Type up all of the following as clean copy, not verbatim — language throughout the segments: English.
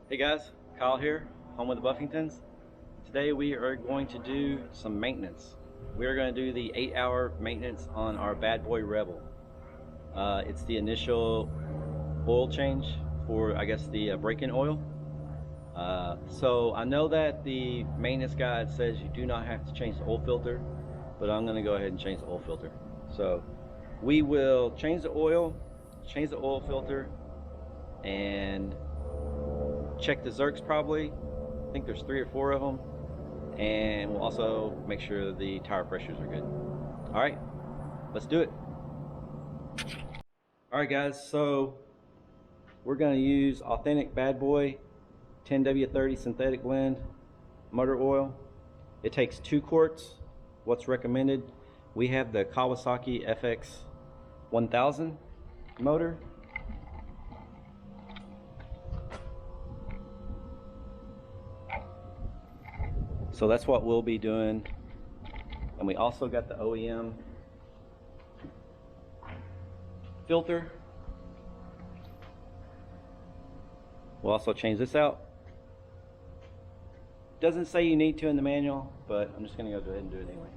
Hey guys, Kyle here, home with the Buffingtons. Today we are going to do some maintenance. We are going to do the 8-hour maintenance on our Bad Boy Rebel. It's the initial oil change for, I guess, the break-in oil. So I know that the maintenance guide says you do not have to change the oil filter, but I'm going to go ahead and change the oil filter. So we will change the oil filter, and check the zerks probably. I think there's 3 or 4 of them. And we'll also make sure the tire pressures are good. All right, let's do it. All right guys, so we're gonna use authentic Bad Boy 10W30 synthetic blend motor oil. It takes 2 quarts. What's recommended? We have the Kawasaki FX1000 motor. So that's what we'll be doing. And we also got the OEM filter. We'll also change this out. Doesn't say you need to in the manual, but I'm just gonna go ahead and do it anyway.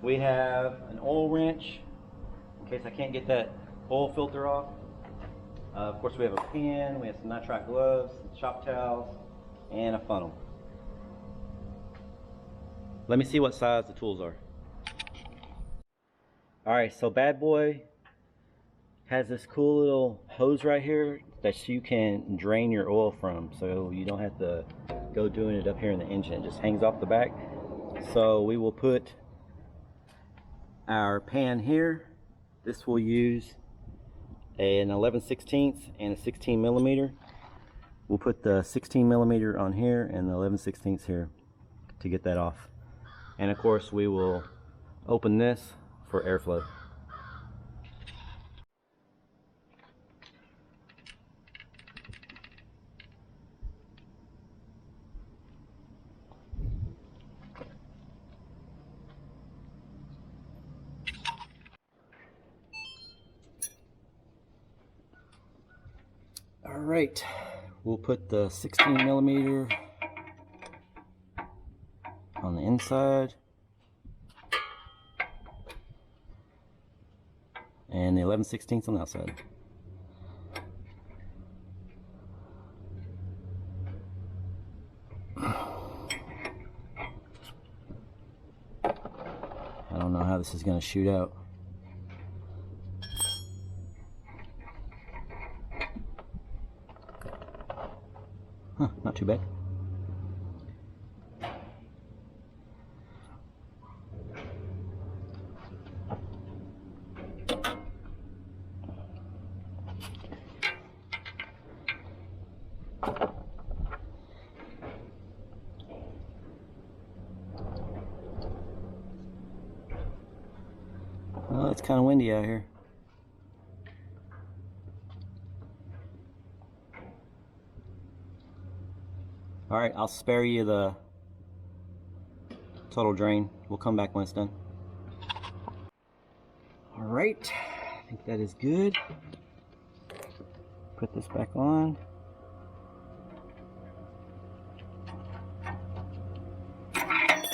We have an oil wrench in case I can't get that oil filter off. Of course, we have a pen, we have some nitrite gloves, some shop towels, and a funnel. Let me see what size the tools are. Alright, so Bad Boy has this cool little hose right here that you can drain your oil from, so you don't have to go doing it up here in the engine. It just hangs off the back. So we will put our pan here. This will use an 11/16 and a 16 millimeter. We'll put the 16 millimeter on here and the 11/16 here to get that off. And of course we will open this for airflow. All right, we'll put the 16 millimeter on the inside and the 11/16 on the outside. I don't know how this is going to shoot out. Huh, not too bad. Well, it's kind of windy out here. All right, I'll spare you the total drain. We'll come back when it's done. All right, I think that is good. Put this back on. At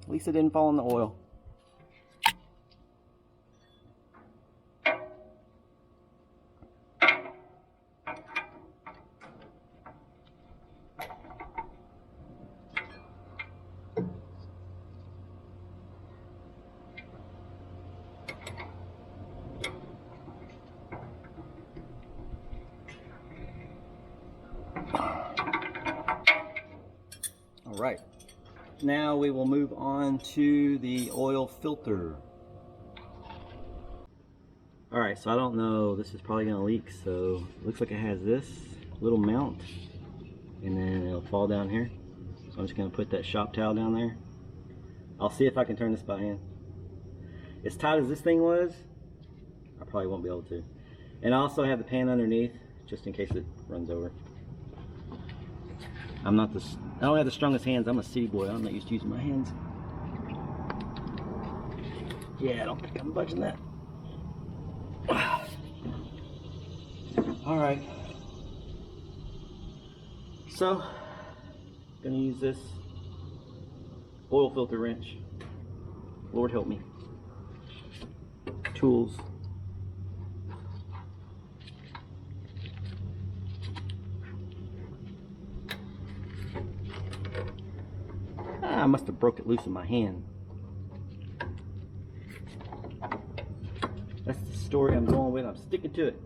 least it didn't fall in the oil. Alright, now we will move on to the oil filter. Alright, so I don't know, this is probably going to leak, so it looks like it has this little mount and then it'll fall down here. So I'm just going to put that shop towel down there. I'll see if I can turn this by hand. As tight as this thing was, I probably won't be able to. And I also have the pan underneath just in case it runs over. I don't have the strongest hands. I'm a city boy. I'm not used to using my hands. Yeah, I don't think I'm budging that. Alright. So, gonna use this oil filter wrench. Lord help me. Tools. I must have broke it loose in my hand. That's the story I'm going with. I'm sticking to it.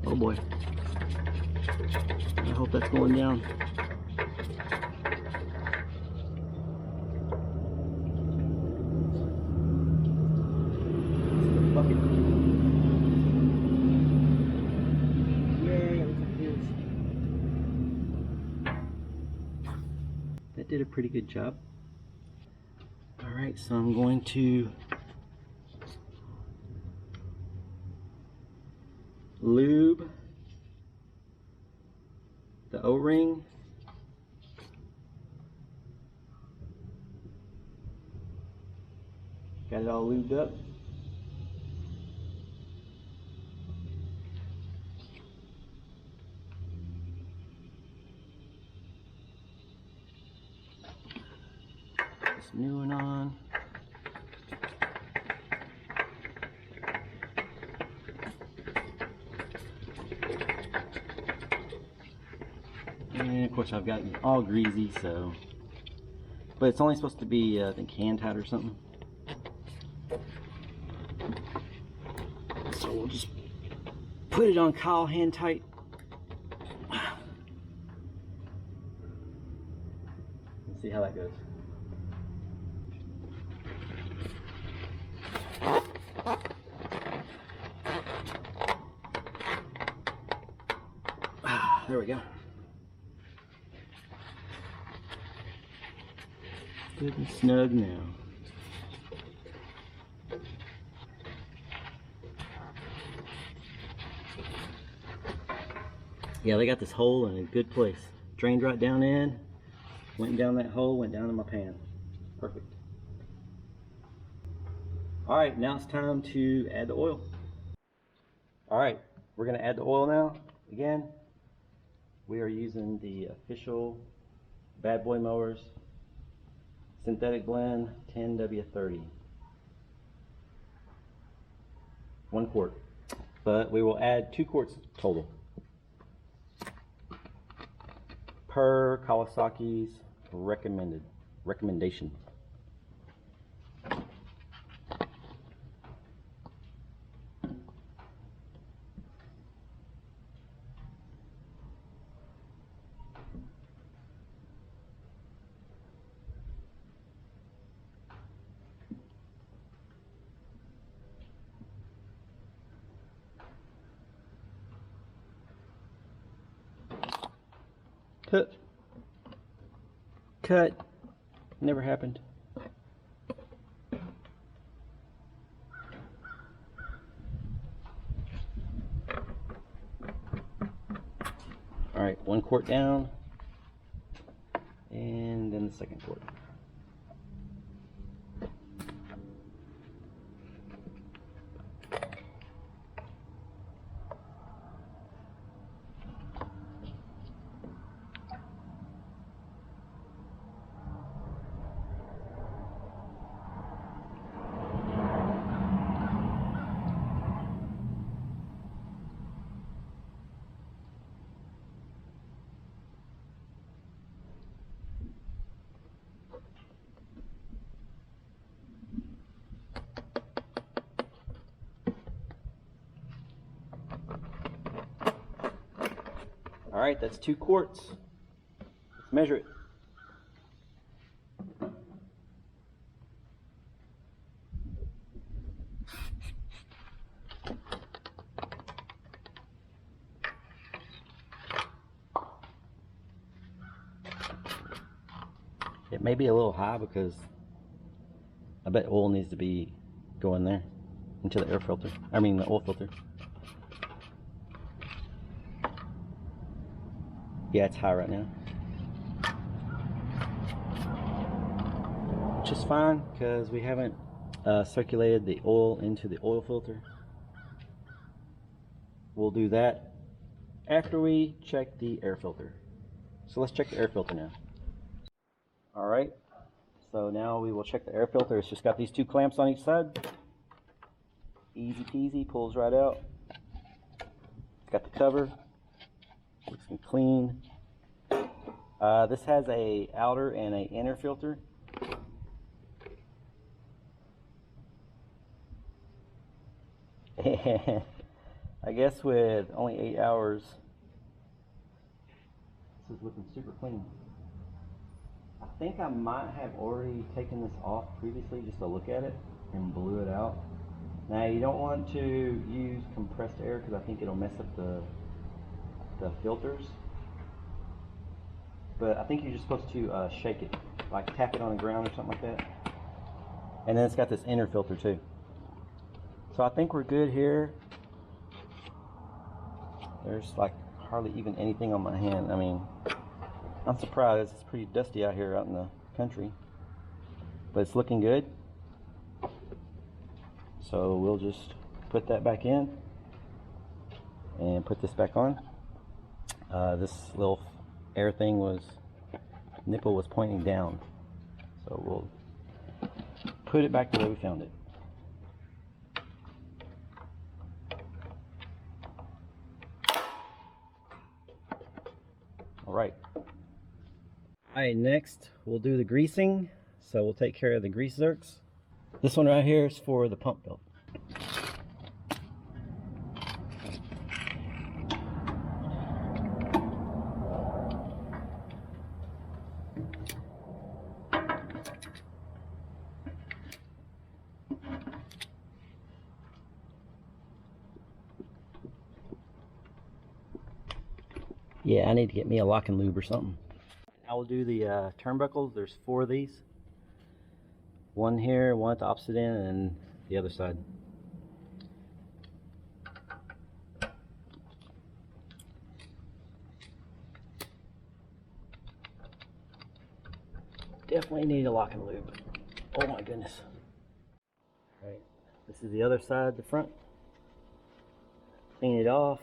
Oh boy. I hope that's going down. Bucket. Yeah, looks like it is. That did a pretty good job. Alright, so I'm going to lube the O-ring. Got it all lubed up. This new one on. And of course I've gotten all greasy, so, but it's only supposed to be I think hand tight or something. So we'll just put it on Kyle hand tight. Let's see how that goes. There we go. Good and snug now. Yeah, they got this hole in a good place. Drained right down in, went down that hole, went down in my pan. Perfect. Alright, now it's time to add the oil. Alright, we're going to add the oil now. Again, we are using the official Bad Boy Mowers synthetic blend 10W30. 1 quart. But we will add 2 quarts total. Per Kawasaki's recommendation. Cut. Never happened. Alright, 1 quart down. And then the 2nd quart. Alright, that's 2 quarts. Let's measure it. It may be a little high because I bet oil needs to be going there into the air filter. I mean the oil filter. Yeah, it's high right now. just fine because we haven't circulated the oil into the oil filter. We'll do that after we check the air filter. So let's check the air filter now. Alright, so now we will check the air filter. It's just got these two clamps on each side. Easy peasy, pulls right out. It's got the cover. Looks clean. This has a outer and a inner filter. And I guess with only 8 hours, this is looking super clean. I think I might have already taken this off previously just to look at it and blew it out. Now you don't want to use compressed air because I think it'll mess up the filters. But I think you're just supposed to shake it, like tap it on the ground or something like that. And then it's got this inner filter too. So I think we're good here. There's like hardly even anything on my hand. I mean, I'm surprised. It's pretty dusty out here out in the country. But it's looking good. So we'll just put that back in and put this back on. This little air thing nipple was pointing down. So we'll put it back the way we found it. Alright, next we'll do the greasing. So we'll take care of the grease zerks. This one right here is for the pump belt. Yeah, I need to get me a lock and lube or something. I will do the turnbuckles. There's 4 of these. One here, one at the opposite end, and the other side. Definitely need a lock and lube. Oh my goodness. Alright, this is the other side, the front. Clean it off.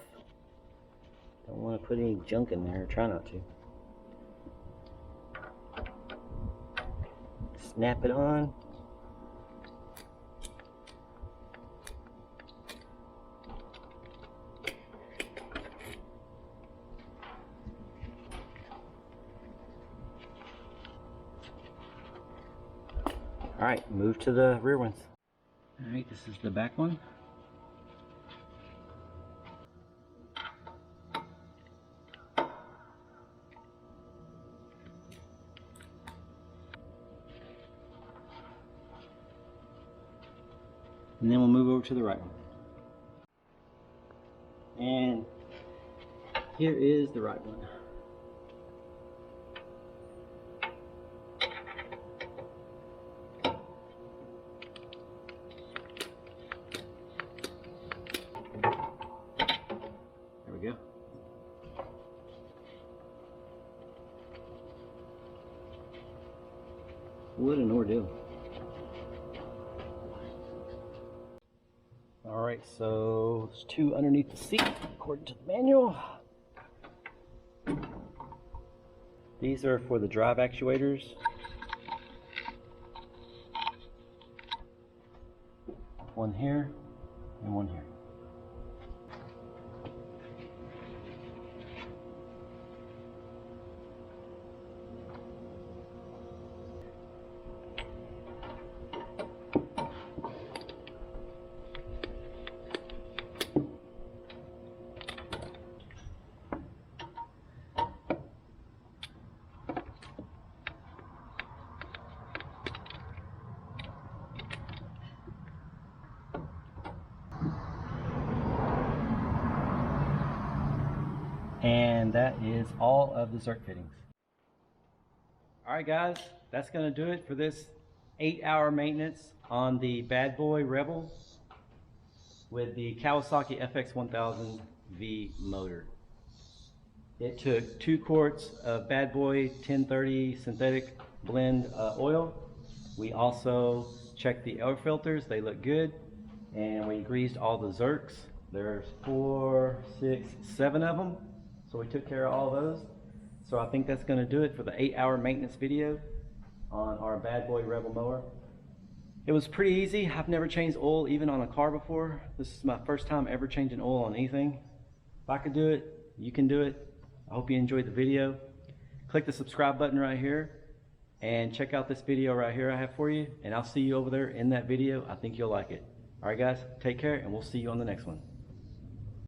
Don't want to put any junk in there, try not to. Snap it on. Alright, move to the rear ones. Alright, this is the back one. And then we'll move over to the right one. And here is the right one. There we go. What an ordeal. Alright, so there's 2 underneath the seat according to the manual. These are for the drive actuators. One here and one here. And that is all of the zerk fittings. Alright guys, that's going to do it for this 8-hour maintenance on the Bad Boy Rebel with the Kawasaki FX1000V Motor. It took 2 quarts of Bad Boy 1030 synthetic blend oil, We also checked the air filters, they look good. And we greased all the zerks. There's 4, 6, 7 of them. So we took care of all those. So I think that's gonna do it for the 8-hour maintenance video on our Bad Boy Rebel Mower. It was pretty easy. I've never changed oil even on a car before. This is my first time ever changing oil on anything. If I could do it, you can do it. I hope you enjoyed the video. Click the subscribe button right here and check out this video right here I have for you, and I'll see you over there in that video. I think you'll like it. All right guys, take care and we'll see you on the next one.